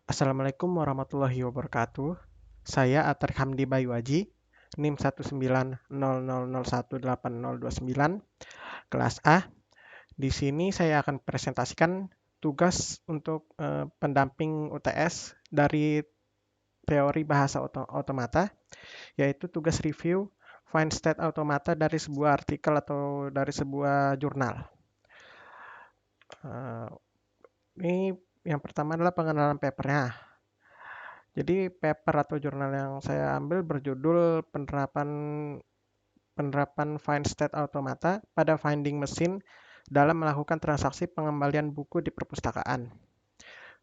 Assalamualaikum warahmatullahi wabarakatuh. Saya Atar Hamdi Bayuaji, NIM 19000018029, kelas A. Di sini saya akan presentasikan tugas untuk pendamping UTS dari teori bahasa otomata, yaitu tugas review find state automata dari sebuah artikel atau dari sebuah jurnal. Eh, ini yang pertama adalah pengenalan papernya. Jadi paper atau jurnal yang saya ambil berjudul penerapan find state automata pada finding machine dalam melakukan transaksi pengembalian buku di perpustakaan.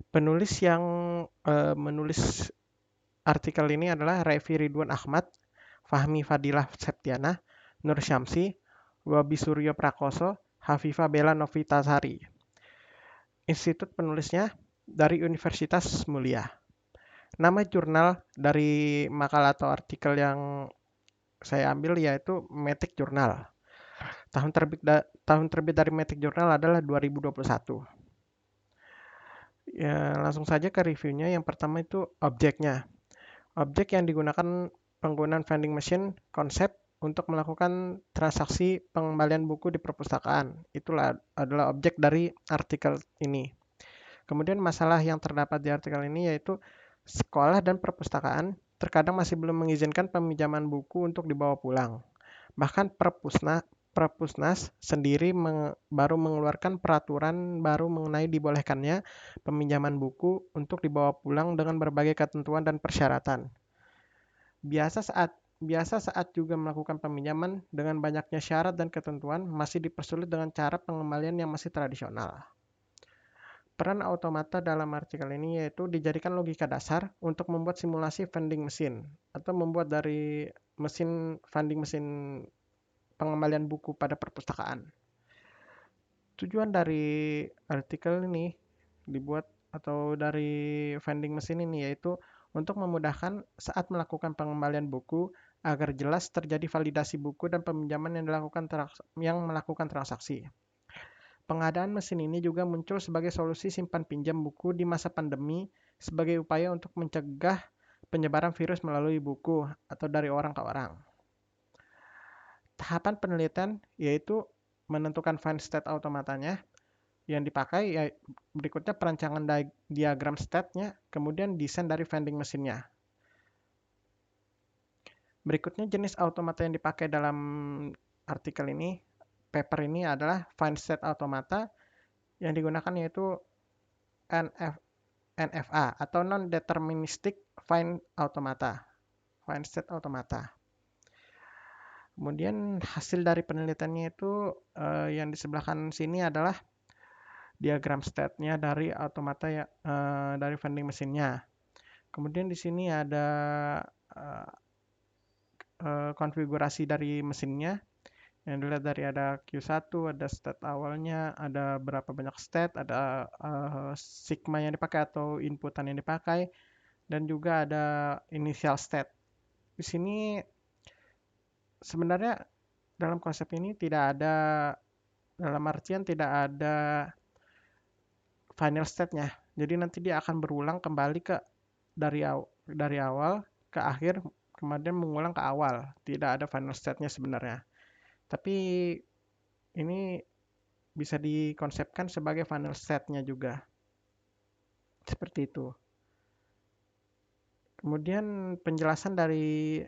Penulis yang menulis artikel ini adalah Revi Ridwan Ahmad, Fahmi Fadilah Septiana, Nur Syamsi, Wabi Suryo Prakoso, Hafifah Bella Novitasari. Institut penulisnya dari Universitas Mulia. Nama jurnal dari makalah atau artikel yang saya ambil yaitu Matic Journal. Tahun terbit dari Matic Journal adalah 2021. Ya, langsung saja ke reviewnya. Yang pertama itu objeknya. Objek yang digunakan penggunaan vending machine konsep untuk melakukan transaksi pengembalian buku di perpustakaan. Itulah adalah objek dari artikel ini. Kemudian masalah yang terdapat di artikel ini yaitu sekolah dan perpustakaan terkadang masih belum mengizinkan peminjaman buku untuk dibawa pulang. Bahkan Perpusnas sendiri baru mengeluarkan peraturan baru mengenai dibolehkannya peminjaman buku untuk dibawa pulang dengan berbagai ketentuan dan persyaratan. Biasa saat juga melakukan peminjaman dengan banyaknya syarat dan ketentuan masih dipersulit dengan cara pengembalian yang masih tradisional. Peran automata dalam artikel ini yaitu dijadikan logika dasar untuk membuat simulasi vending machine atau membuat dari vending machine pengembalian buku pada perpustakaan. Tujuan dari artikel ini dibuat atau dari vending machine ini yaitu untuk memudahkan saat melakukan pengembalian buku agar jelas terjadi validasi buku dan peminjaman yang melakukan transaksi. Pengadaan mesin ini juga muncul sebagai solusi simpan pinjam buku di masa pandemi sebagai upaya untuk mencegah penyebaran virus melalui buku atau dari orang ke orang. Tahapan penelitian yaitu menentukan find state automatanya yang dipakai, ya berikutnya perancangan diagram state-nya, kemudian desain dari vending mesinnya. Berikutnya jenis automata yang dipakai dalam artikel ini, paper ini adalah find state automata. Yang digunakan yaitu NFA atau non-deterministic find automata, find state automata. Kemudian hasil dari penelitiannya itu yang di sebelah kanan sini adalah diagram state-nya dari automata dari vending mesinnya. Kemudian di sini ada konfigurasi dari mesinnya. Yang dilihat dari ada Q1, ada state awalnya, ada berapa banyak state, ada sigma yang dipakai atau inputan yang dipakai, dan juga ada initial state. Di sini sebenarnya dalam konsep ini dalam artian tidak ada final state-nya. Jadi nanti dia akan berulang kembali dari awal ke akhir, kemudian mengulang ke awal. Tidak ada final state-nya sebenarnya. Tapi ini bisa dikonsepkan sebagai final state-nya juga. Seperti itu. Kemudian penjelasan dari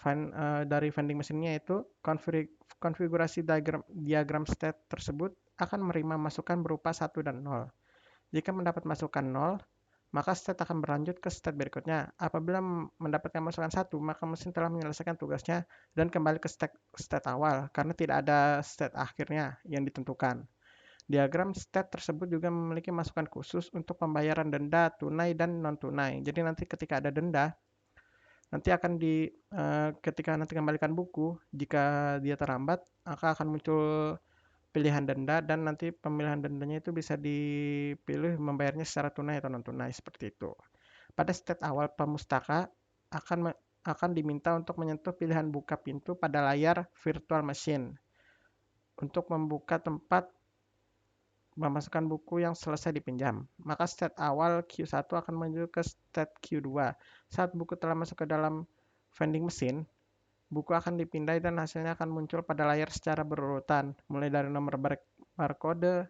vending mesinnya itu konfigurasi diagram state tersebut akan menerima masukan berupa 1 dan 0. Jika mendapat masukan 0, maka state akan berlanjut ke state berikutnya. Apabila mendapatkan masukan 1, maka mesin telah menyelesaikan tugasnya dan kembali ke state awal karena tidak ada state akhirnya yang ditentukan. Diagram state tersebut juga memiliki masukan khusus untuk pembayaran denda tunai dan non-tunai. Jadi nanti ketika ada denda, nanti ketika nanti kembalikan buku, jika dia terlambat, maka akan muncul pilihan denda dan nanti pemilihan dendanya itu bisa dipilih membayarnya secara tunai atau non-tunai seperti itu. Pada state awal pemustaka akan diminta untuk menyentuh pilihan buka pintu pada layar virtual machine untuk membuka tempat memasukkan buku yang selesai dipinjam. Maka state awal Q1 akan menuju ke state Q2. Saat buku telah masuk ke dalam vending mesin, buku akan dipindai dan hasilnya akan muncul pada layar secara berurutan, mulai dari nomor barcode,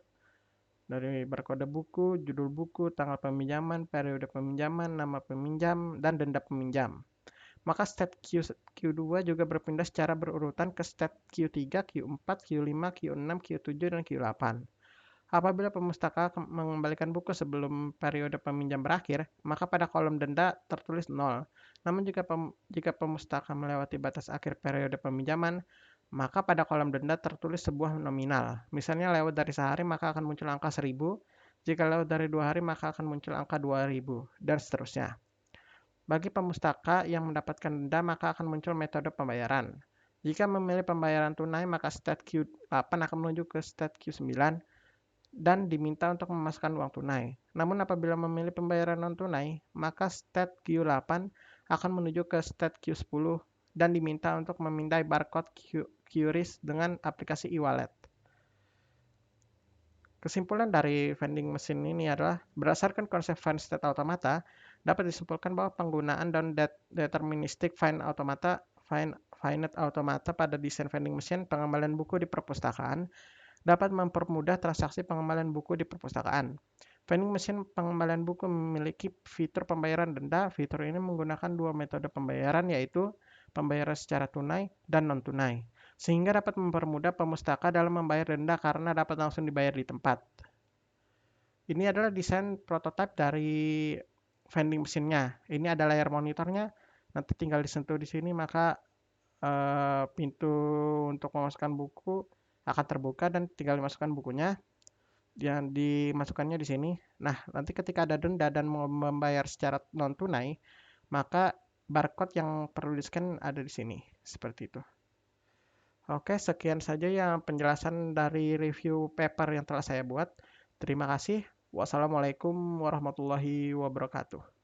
dari barcode buku, judul buku, tanggal peminjaman, periode peminjaman, nama peminjam, dan denda peminjam. Maka step Q2 juga berpindah secara berurutan ke step Q3, Q4, Q5, Q6, Q7, dan Q8. Apabila pemustaka mengembalikan buku sebelum periode peminjam berakhir, maka pada kolom denda tertulis 0. Namun jika pemustaka melewati batas akhir periode peminjaman, maka pada kolom denda tertulis sebuah nominal. Misalnya lewat dari sehari maka akan muncul angka 1000, jika lewat dari 2 hari maka akan muncul angka 2000, dan seterusnya. Bagi pemustaka yang mendapatkan denda maka akan muncul metode pembayaran. Jika memilih pembayaran tunai maka state Q8 akan menuju ke state Q9 dan diminta untuk memasukkan uang tunai. Namun apabila memilih pembayaran non-tunai, maka state Q8 akan menuju ke state Q10 dan diminta untuk memindai barcode QRIS dengan aplikasi e-wallet. Kesimpulan dari vending machine ini adalah, berdasarkan konsep Fine State Automata, dapat disimpulkan bahwa penggunaan deterministic finite automata pada desain vending machine pengembalian buku di perpustakaan dapat mempermudah transaksi pengembalian buku di perpustakaan. Vending machine pengembalian buku memiliki fitur pembayaran denda. Fitur ini menggunakan dua metode pembayaran, yaitu pembayaran secara tunai dan non-tunai, sehingga dapat mempermudah pemustaka dalam membayar denda karena dapat langsung dibayar di tempat. Ini adalah desain prototipe dari vending machine-nya. Ini ada layar monitornya. Nanti tinggal disentuh di sini, maka pintu untuk memasukkan buku akan terbuka dan tinggal dimasukkan bukunya. Yang dimasukkannya di sini. Nah, nanti ketika ada denda dan mau membayar secara non tunai, maka barcode yang perlu di-scan ada di sini, seperti itu. Oke, sekian saja yang penjelasan dari review paper yang telah saya buat. Terima kasih. Wassalamualaikum warahmatullahi wabarakatuh.